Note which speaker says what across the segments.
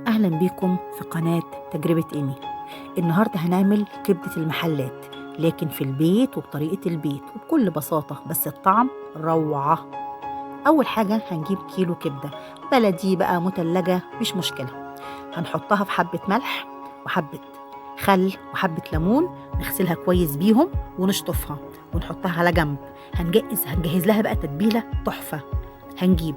Speaker 1: أهلا بيكم في قناة تجربة إيمي. النهاردة هنعمل كبدة المحلات، لكن في البيت وبطريقة البيت وبكل بساطة، بس الطعم روعة. أول حاجة هنجيب كيلو كبدة بلدي بقى متلجة مش مشكلة، هنحطها في حبة ملح وحبة خل وحبة ليمون، نغسلها كويس بيهم ونشطفها ونحطها على جنب. هنجهز لها بقى تتبيلة تحفة. هنجيب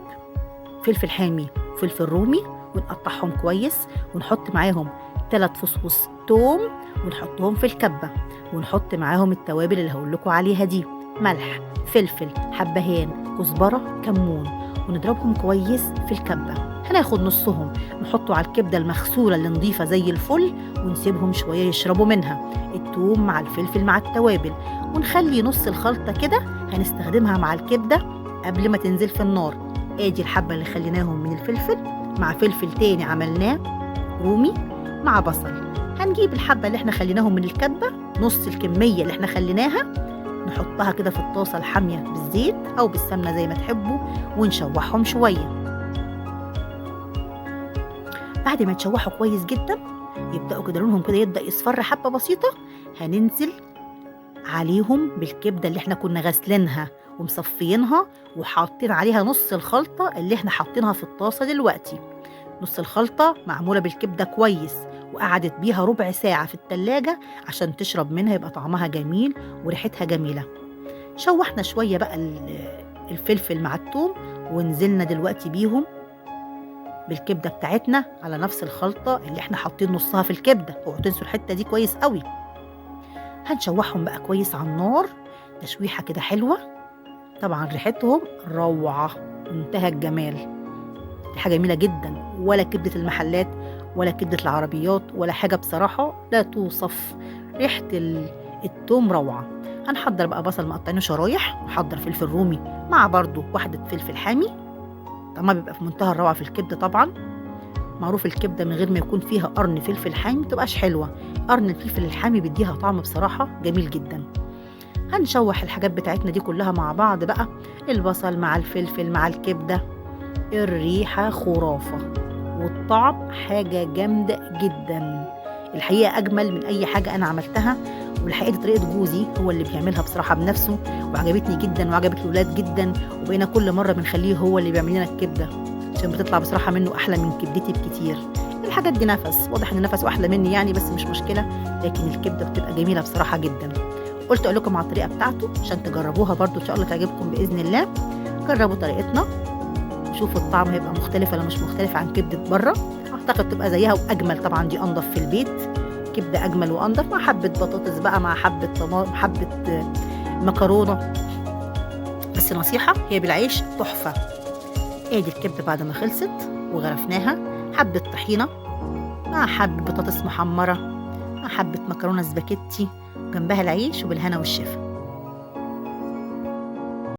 Speaker 1: فلفل حامي وفلفل رومي ونقطعهم كويس، ونحط معاهم 3 فصوص توم ونحطهم في الكبة، ونحط معاهم التوابل اللي هقول لكم عليها دي: ملح، فلفل، حبهان، كزبرة، كمون، ونضربهم كويس في الكبة. هناخد نصهم نحطه على الكبدة المغسولة اللي نضيفة زي الفل، ونسيبهم شوية يشربوا منها التوم مع الفلفل مع التوابل، ونخلي نص الخلطة كده هنستخدمها مع الكبدة قبل ما تنزل في النار. ادي الحبة اللي خليناهم من الفلفل مع فلفل تاني عملناه رومي مع بصل. هنجيب الحبة اللي احنا خليناهم من الكبة، نص الكمية اللي احنا خليناها، نحطها كده في الطاسة الحامية بالزيت أو بالسمنة زي ما تحبوا، ونشوحهم شوية. بعد ما يتشوحوا كويس جدا يبدأوا كده لونهم كده يبدأ يصفر حبة بسيطة، هننزل عليهم بالكبدة اللي احنا كنا غسلينها ومصفيينها وحاطين عليها نص الخلطة اللي احنا حاطينها في الطاسة دلوقتي. نص الخلطة معمولة بالكبدة كويس، وقعدت بيها ربع ساعة في التلاجة عشان تشرب منها، يبقى طعمها جميل وريحتها جميلة. شوحنا شوية بقى الفلفل مع الثوم، ونزلنا دلوقتي بيهم بالكبدة بتاعتنا على نفس الخلطة اللي احنا حاطين نصها في الكبدة. اوعوا تنسوا الحتة دي كويس قوي. هنشوحهم بقى كويس على النار تشويحة كده حلوة. طبعا ريحتهم روعة، منتهى الجمال، حاجة جميلة جدا، ولا كبدة المحلات ولا كبدة العربيات ولا حاجة، بصراحة لا توصف. ريحة التوم روعة. هنحضر بقى بصل مقطعينه شرايح، ونحضر فلفل رومي مع برضو واحدة فلفل حامي. طعمها بيبقى في منتهى الروعة في الكبدة. طبعا معروف الكبدة من غير ما يكون فيها قرن فلفل حامي متبقاش حلوة، قرن الفلفل الحامي بيديها طعم بصراحة جميل جدا. هنشوح الحاجات بتاعتنا دي كلها مع بعض بقى، البصل مع الفلفل مع الكبدة. الريحة خرافة والطعم حاجة جامدة جدا، الحقيقة أجمل من أي حاجة أنا عملتها. والحقيقة دي طريقة جوزي هو اللي بيعملها بصراحة بنفسه، وعجبتني جدا وعجبت الولاد جدا، وبقينا كل مرة بنخليه هو اللي بيعمل لنا الكبدة عشان بتطلع بصراحة منه أحلى من كبدتي بكتير. الحاجات دي نفس، واضح إن نفسه أحلى مني يعني، بس مش مشكلة، لكن الكبدة بتبقى جميلة بصراحة جدا. قلت أقول لكم على الطريقة بتاعته عشان تجربوها برضو، إن شاء الله تعجبكم بإذن الله. جربوا طريقتنا، شوفوا الطعم هيبقى مختلف ولا مش مختلف عن كبدة بره. اعتقد تبقى زيها واجمل، طبعا دي انضف في البيت، كبدة اجمل وانضف، مع حبة بطاطس بقى مع حبة طماطم حبة مكرونة. بس نصيحة، هي بالعيش تحفة. ادي الكبدة بعد ما خلصت وغرفناها، حبة طحينة مع حبة بطاطس محمرة مع حبة مكرونة سباكيتي، جنبها العيش، وبالهنا والشفا.